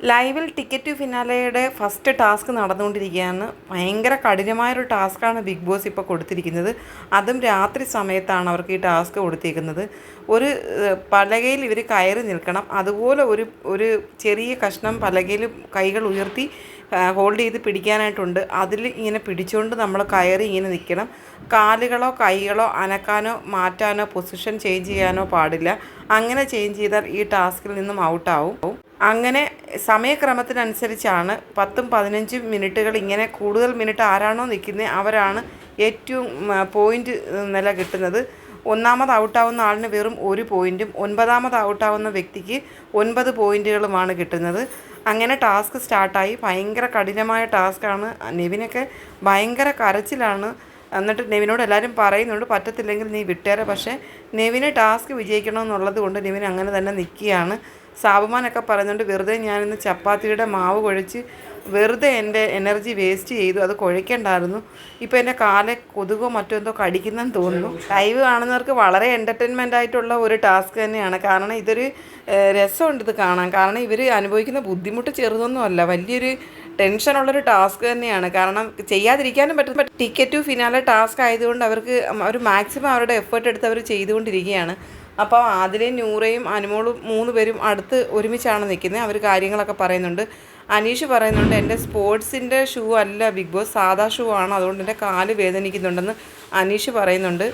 ലൈവിൽ ticket to ഫിനാലയുടെ first task നടന്നുകൊണ്ടിരിക്കുകയാണ്. ഭയങ്കര കഠിനമായൊരു ടാസ്ക്കാണ് ബിഗ് ബോസ് ഇപ്പോൾ കൊടുത്തിരിക്കുന്നത്. അതും രാത്രി സമയത്താണ് അവർക്ക് ഈ ടാസ്ക് കൊടുത്തിരിക്കുന്നത്. ഒരു പലകയിൽ ഇവർ കയറി നിൽക്കണം. അതുപോലെ ഒരു ചെറിയ കഷ്ണം പലകയിൽ കൈകൾ ഉയർത്തി ഹോൾഡ് ചെയ്ത് പിടിക്കാനായിട്ടുണ്ട്. അതിൽ ഇങ്ങനെ പിടിച്ചുകൊണ്ട് നമ്മൾ കയറി ഇങ്ങനെ നിൽക്കണം. കാലുകളോ കൈകളോ അനക്കാനോ മാറ്റാനോ പൊസിഷൻ ചേഞ്ച് ചെയ്യാനോ പാടില്ല. അങ്ങനെ ചേഞ്ച് ചെയ്താൽ ഈ ടാസ്കിൽ നിന്നും ഔട്ടാവും. അങ്ങനെ സമയക്രമത്തിനനുസരിച്ചാണ് 10ഉം 15ഉം മിനിറ്റുകൾ. ഇങ്ങനെ കൂടുതൽ മിനിറ്റ് ആരാണോ നിൽക്കുന്നത് അവരാണ് ഏറ്റവും പോയിൻ്റ് നില കിട്ടുന്നത്. ഒന്നാമത് ഔട്ടാവുന്ന ആളിന് വെറും 1 പോയിൻറ്റും 9ാമത് ഔട്ടാവുന്ന വ്യക്തിക്ക് 9 പോയിൻറ്റുകളുമാണ് കിട്ടുന്നത്. അങ്ങനെ ടാസ്ക് സ്റ്റാർട്ടായി. ഭയങ്കര കഠിനമായ ടാസ്ക്കാണ്. നെവിനൊക്കെ ഭയങ്കര കരച്ചിലാണ്. എന്നിട്ട് നെവിനോട് എല്ലാവരും പറയുന്നുണ്ട് പറ്റത്തില്ലെങ്കിൽ നീ വിട്ടേരെ. പക്ഷേ നെവിന് ടാസ്ക് വിജയിക്കണമെന്നുള്ളത് കൊണ്ട് നെവിൻ അങ്ങനെ തന്നെ നിൽക്കുകയാണ്. സാബുമാനൊക്കെ പറയുന്നുണ്ട് വെറുതെ ഞാനിന്ന് ചപ്പാത്തിയുടെ മാവ് കുഴച്ച് വെറുതെ എൻ്റെ എനർജി വേസ്റ്റ് ചെയ്തു, അത് കുഴയ്ക്കണ്ടായിരുന്നു. ഇപ്പോൾ എൻ്റെ കാലെ കൊതുകോ മറ്റെന്തോ കടിക്കുന്നെന്ന് തോന്നുന്നു. ലൈവ് കാണുന്നവർക്ക് വളരെ എൻ്റർടൈൻമെൻ്റ് ആയിട്ടുള്ള ഒരു ടാസ്ക് തന്നെയാണ്. കാരണം ഇതൊരു രസമുണ്ട് ഇത് കാണാൻ. കാരണം ഇവർ അനുഭവിക്കുന്ന ബുദ്ധിമുട്ട് ചെറുതൊന്നുമല്ല, വലിയൊരു ടെൻഷനുള്ളൊരു ടാസ്ക് തന്നെയാണ്. കാരണം ചെയ്യാതിരിക്കാനും പറ്റും. ടിക്കറ്റ് ടു ഫിനാലെ ടാസ്ക് ആയതുകൊണ്ട് അവർ മാക്സിമം അവരുടെ എഫേർട്ട് എടുത്ത് അവർ ചെയ്തുകൊണ്ടിരിക്കുകയാണ്. അപ്പോൾ ആദിലയും നൂറയും അനുമോളും 3 പേരും അടുത്ത് ഒരുമിച്ചാണ് നിൽക്കുന്നത്. അവർ കാര്യങ്ങളൊക്കെ പറയുന്നുണ്ട്. അനീഷ് പറയുന്നുണ്ട് എൻ്റെ സ്പോർട്സിൻ്റെ ഷൂ അല്ല ബിഗ് ബോസ്, സാധാ ഷൂ ആണ്, അതുകൊണ്ട് എൻ്റെ കാല് വേദനിക്കുന്നുണ്ടെന്ന് അനീഷ് പറയുന്നുണ്ട്.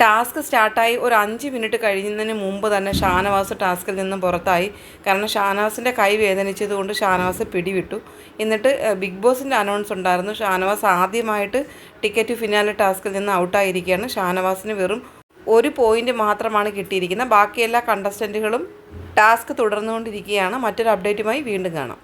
ടാസ്ക് സ്റ്റാർട്ടായി ഒരു 5 മിനിറ്റ് കഴിയുന്നതിന് മുമ്പ് തന്നെ ഷാനവാസ് ടാസ്കിൽ നിന്നും പുറത്തായി. കാരണം ഷാനവാസിൻ്റെ കൈ വേദനിച്ചതുകൊണ്ട് ഷാനവാസ് പിടിവിട്ടു. എന്നിട്ട് ബിഗ് ബോസിൻ്റെ അനൗൺസ് ഉണ്ടായിരുന്നു. ഷാനവാസ് ആദ്യമായിട്ട് ടിക്കറ്റ് ഫിനാലെ ടാസ്കിൽ നിന്ന് ഔട്ടായിരിക്കുകയാണ്. ഷാനവാസിന് വെറും 1 പോയിൻ്റ് മാത്രമാണ് കിട്ടിയിരിക്കുന്നത്. ബാക്കി എല്ലാ കണ്ടസ്റ്റൻറ്റുകളും ടാസ്ക് തുടർന്നുകൊണ്ടിരിക്കുകയാണ്. മറ്റൊരു അപ്ഡേറ്റുമായി വീണ്ടും കാണാം.